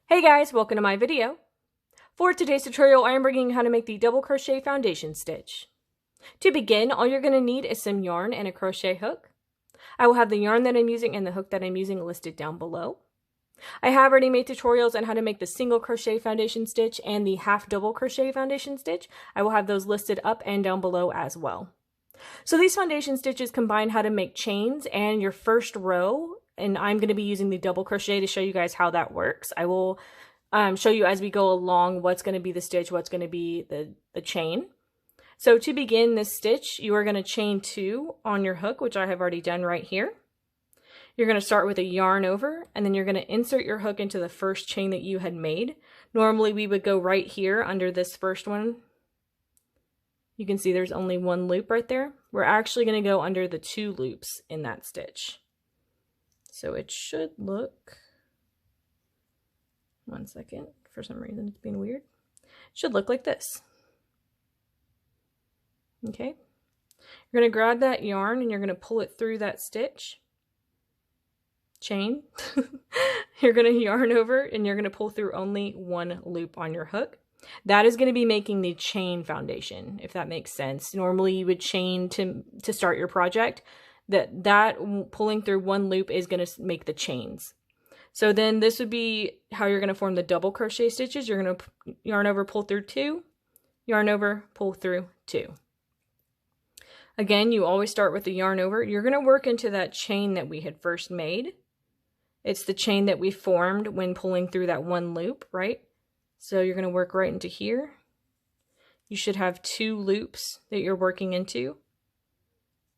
Hey guys, welcome to my video. For today's tutorial, I am bringing you how to make the double crochet foundation stitch. To begin, all you're going to need is some yarn and a crochet hook. I will have the yarn that I'm using and the hook that I'm using listed down below. I have already made tutorials on how to make the single crochet foundation stitch and the half double crochet foundation stitch. I will have those listed up and down below as well. So these foundation stitches combine how to make chains and your first row, and I'm going to be using the double crochet to show you guys how that works. I will show you as we go along what's going to be the stitch, what's going to be the chain. So to begin this stitch, you are going to chain 2 on your hook, which I have already done right here. You're going to start with a yarn over, and then you're going to insert your hook into the first chain that you had made. Normally we would go right here under this first one. You can see there's only one loop right there. We're actually going to go under the 2 loops in that stitch. So it should look, one second, for some reason it's being weird. It should look like this. Okay. You're going to grab that yarn and you're going to pull it through that stitch. Chain. You're going to yarn over and you're going to pull through only 1 loop on your hook. That is going to be making the chain foundation, if that makes sense. Normally you would chain to start your project. That pulling through 1 loop is going to make the chains. So then this would be how you're going to form the double crochet stitches. You're going to yarn over, pull through 2, yarn over, pull through 2. Again, you always start with the yarn over. You're going to work into that chain that we had first made. It's the chain that we formed when pulling through that 1 loop, right? So you're going to work right into here. You should have 2 loops that you're working into.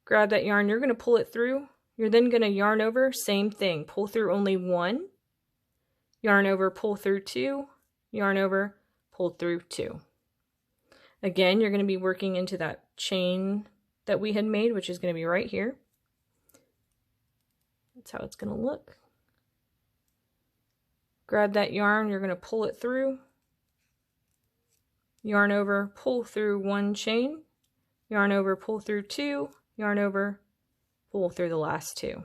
Grab that yarn, you're going to pull it through. You're then going to yarn over, same thing, pull through only 1. Yarn over, pull through 2. Yarn over, pull through 2. Again, you're going to be working into that chain that we had made, which is going to be right here. That's how it's going to look. Grab that yarn, you're going to pull it through. Yarn over, pull through 1 chain. Yarn over, pull through 2. Yarn over, pull through the last 2.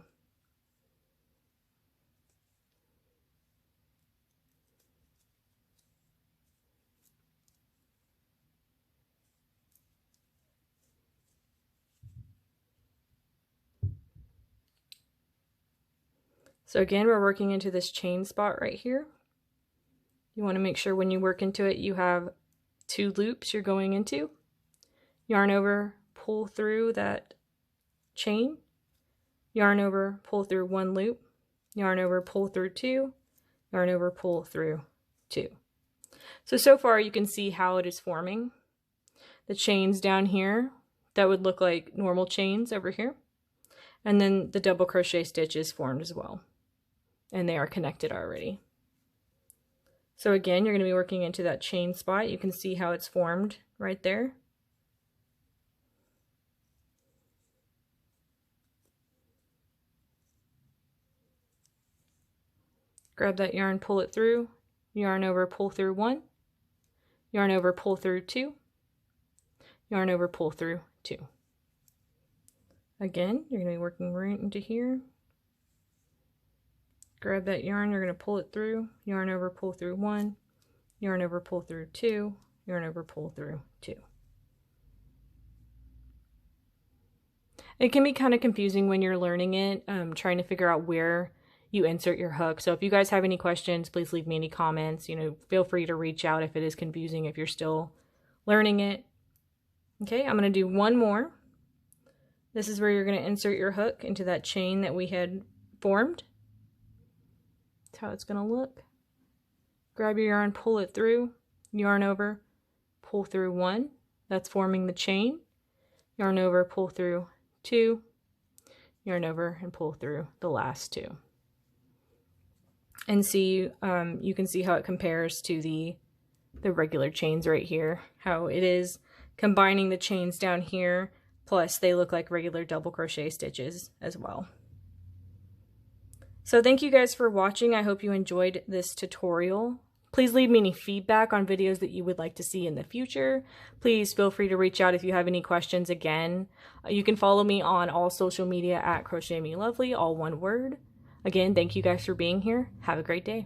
So again, we're working into this chain spot right here. You want to make sure when you work into it, you have 2 loops you're going into. Yarn over, pull through that chain. Yarn over, pull through 1 loop. Yarn over, pull through 2. Yarn over, pull through 2. So far you can see how it is forming. The chains down here, that would look like normal chains over here. And then the double crochet stitch is formed as well. And they are connected already. So again, you're going to be working into that chain spot. You can see how it's formed right there. Grab that yarn, pull it through, yarn over, pull through 1, yarn over, pull through 2, yarn over, pull through 2. Again, you're going to be working right into here. Grab that yarn, you're going to pull it through, yarn over, pull through 1, yarn over, pull through 2, yarn over, pull through 2. It can be kind of confusing when you're learning it, trying to figure out where you insert your hook. So if you guys have any questions, please leave me any comments. Feel free to reach out if it is confusing, if you're still learning it. Okay, I'm going to do 1 more. This is where you're going to insert your hook into that chain that we had formed. That's how it's going to look. Grab your yarn, pull it through, yarn over, pull through 1. That's forming the chain. Yarn over, pull through 2, yarn over, and pull through the last 2. And see, you can see how it compares to the regular chains right here, how it is combining the chains down here, plus they look like regular double crochet stitches as well. So thank you guys for watching. I hope you enjoyed this tutorial. Please leave me any feedback on videos that you would like to see in the future. Please feel free to reach out if you have any questions. Again, you can follow me on all social media at crochetmelovely, all one word. Again, thank you guys for being here. Have a great day.